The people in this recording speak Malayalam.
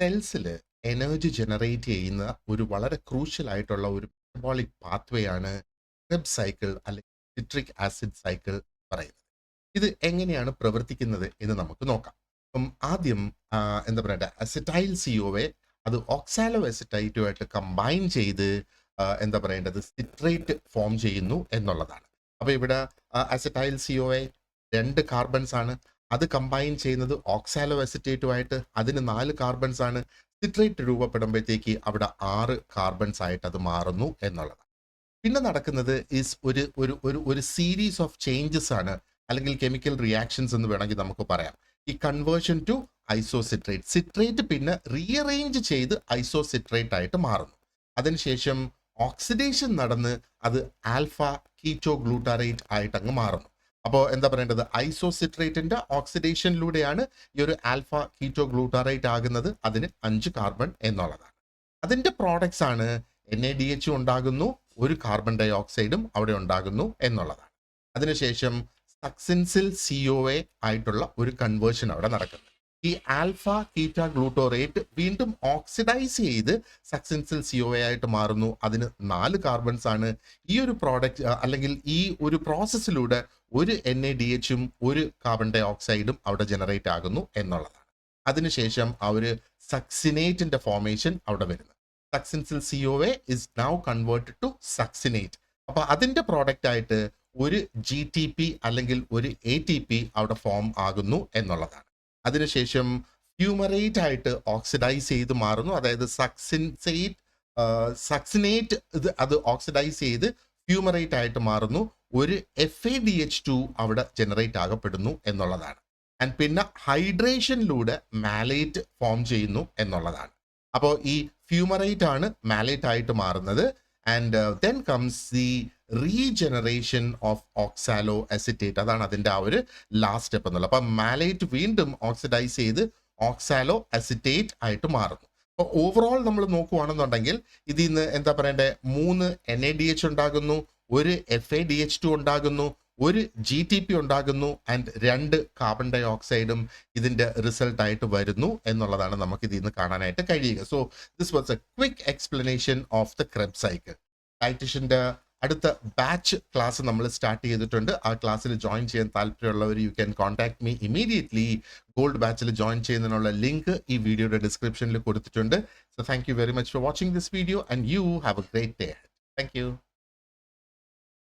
സെൽസിൽ എനർജി ജനറേറ്റ് ചെയ്യുന്ന ഒരു വളരെ ക്രൂഷ്യൽ ആയിട്ടുള്ള ഒരു മെറ്റബോളിക് പാത്വേ ആണ് ക്രെബ്സ് സൈക്കിൾ അല്ലെങ്കിൽ സിട്രിക് ആസിഡ് സൈക്കിൾ പറയുന്നത്. ഇത് എങ്ങനെയാണ് പ്രവർത്തിക്കുന്നത് എന്ന് നമുക്ക് നോക്കാം. അപ്പം ആദ്യം എന്താ പറയണ്ടേ, അസറ്റൈൽ സിഒയെ അത് ഓക്സാലോ അസറ്റൈറ്റുമായിട്ട് കമ്പൈൻ ചെയ്ത് എന്താ പറയേണ്ടത്, സിട്രേറ്റ് ഫോം ചെയ്യുന്നു എന്നുള്ളതാണ്. അപ്പൊ ഇവിടെ അസറ്റൈൽ സിഒയെ 2 കാർബൺസ് ആണ്. അത് കമ്പൈൻ ചെയ്യുന്നത് ഓക്സാലോ അസറ്റേറ്റുമായിട്ട്, അതിന് 4 കാർബൺസ് ആണ്. സിട്രേറ്റ് രൂപപ്പെടുമ്പോഴത്തേക്ക് അവിടെ 6 കാർബൺസ് ആയിട്ട് അത് മാറുന്നു എന്നുള്ളതാണ്. പിന്നെ നടക്കുന്നത് ഈസ് ഒരു ഒരു ഒരു ഒരു സീരീസ് ഓഫ് ചേഞ്ചസ് ആണ്, അല്ലെങ്കിൽ കെമിക്കൽ റിയാക്ഷൻസ് എന്ന് വേണമെങ്കിൽ നമുക്ക് പറയാം. ഈ കൺവേർഷൻ ടു ഐസോസിട്രേറ്റ്, സിട്രേറ്റ് പിന്നെ റീഅറേഞ്ച് ചെയ്ത് ഐസോസിട്രേറ്റ് ആയിട്ട് മാറുന്നു. അതിനുശേഷം ഓക്സിഡേഷൻ നടന്ന് അത് ആൽഫ കീറ്റോ ഗ്ലൂട്ടാറേറ്റ് ആയിട്ട് അങ്ങ് മാറുന്നു. അപ്പോൾ എന്താ പറയേണ്ടത്, ഐസോസിട്രേറ്റിന്റെ ഓക്സിഡേഷനിലൂടെയാണ് ഈ ഒരു ആൽഫ കീറ്റോ ഗ്ലൂട്ടാറേറ്റ് ആകുന്നത്. അതിന് 5 കാർബൺ എന്നുള്ളതാണ്. അതിന്റെ പ്രോഡക്ട്സ് ആണ് NaDH ഉണ്ടാകുന്നു, ഒരു കാർബൺ ഡൈ ഓക്സൈഡും അവിടെ ഉണ്ടാകുന്നു എന്നുള്ളതാണ്. അതിനുശേഷം സക്സിൻസിൽ COA ആയിട്ടുള്ള ഒരു കൺവേർഷൻ അവിടെ നടക്കുന്നു. ഈ ആൽഫ കീറ്റ ഗ്ലൂട്ടോറേറ്റ് വീണ്ടും ഓക്സിഡൈസ് ചെയ്ത് സക്സിൻസിൽ COA ആയിട്ട് മാറുന്നു. അതിന് 4 കാർബൺസ് ആണ്. ഈ ഒരു പ്രോഡക്റ്റ് അല്ലെങ്കിൽ ഈ ഒരു പ്രോസസ്സിലൂടെ ഒരു NaDHും ഒരു കാർബൺ ഡൈ ഓക്സൈഡും അവിടെ ജനറേറ്റ് ആകുന്നു എന്നുള്ളതാണ്. അതിനുശേഷം ആ ഒരു സക്സിനേറ്റിന്റെ ഫോർമേഷൻ അവിടെ വരുന്നു. സക്സിൻസിൽ COA is now converted to succinate. അപ്പൊ അതിന്റെ പ്രോഡക്റ്റ് ആയിട്ട് ഒരു GTP അല്ലെങ്കിൽ ഒരു ATP അവിടെ ഫോം ആകുന്നു എന്നുള്ളതാണ്. അതിനുശേഷം ഫ്യൂമറേറ്റ് ആയിട്ട് ഓക്സിഡൈസ് ചെയ്ത് മാറുന്നു. അതായത് സക്സിനേറ്റ് അത് ഓക്സിഡൈസ് ചെയ്ത് ഫ്യൂമറേറ്റ് ആയിട്ട് മാറുന്നു. ഒരു FADH2 അവിടെ ജനറേറ്റ് ആകപ്പെടുന്നു എന്നുള്ളതാണ്. ആൻഡ് പിന്നെ ഹൈഡ്രേഷനിലൂടെ മാലേറ്റ് ഫോം ചെയ്യുന്നു എന്നുള്ളതാണ്. അപ്പോൾ ഈ ഫ്യൂമറേറ്റ് ആണ് മാലേറ്റ് ആയിട്ട് മാറുന്നത്. And then comes the regeneration of oxalo acetate. അതാണ് അതിൻ്റെ ആ ഒരു ലാസ്റ്റ് സ്റ്റെപ്പ് എന്നുള്ളത്. അപ്പം മാലേറ്റ് വീണ്ടും ഓക്സിഡൈസ് ചെയ്ത് ഓക്സാലോ അസിറ്റേറ്റ് ആയിട്ട് മാറുന്നു. അപ്പോൾ ഓവറോൾ നമ്മൾ നോക്കുകയാണെന്നുണ്ടെങ്കിൽ ഇതിൽ നിന്ന് എന്താ പറയണ്ടേ, 3 NaDH ഉണ്ടാകുന്നു, ഒരു FADH2 ഉണ്ടാകുന്നു, ഒരു GTP ഉണ്ടാകുന്നു, ആൻഡ് 2 കാർബൺ ഡൈ ഓക്സൈഡും ഇതിന്റെ റിസൾട്ട് ആയിട്ട് വരുന്നു എന്നുള്ളതാണ് നമുക്ക് ഇതിൽ നിന്ന് കാണാനായിട്ട് കഴിയുക. So this was a quick explanation of the Krebs cycle. ഡയറ്റീഷ്യന്റെ അടുത്ത ബാച്ച് ക്ലാസ് നമ്മൾ സ്റ്റാർട്ട് ചെയ്തിട്ടുണ്ട്. ആ ക്ലാസ്സിൽ ജോയിൻ ചെയ്യാൻ താല്പര്യമുള്ളവർ you can contact me immediately. Gold ബാച്ചിൽ ജോയിൻ ചെയ്യുന്നതിനുള്ള ലിങ്ക് ഈ വീഡിയോയുടെ ഡിസ്ക്രിപ്ഷനിൽ കൊടുത്തിട്ടുണ്ട്. So thank you very much for watching this video and you have A great day. Thank you.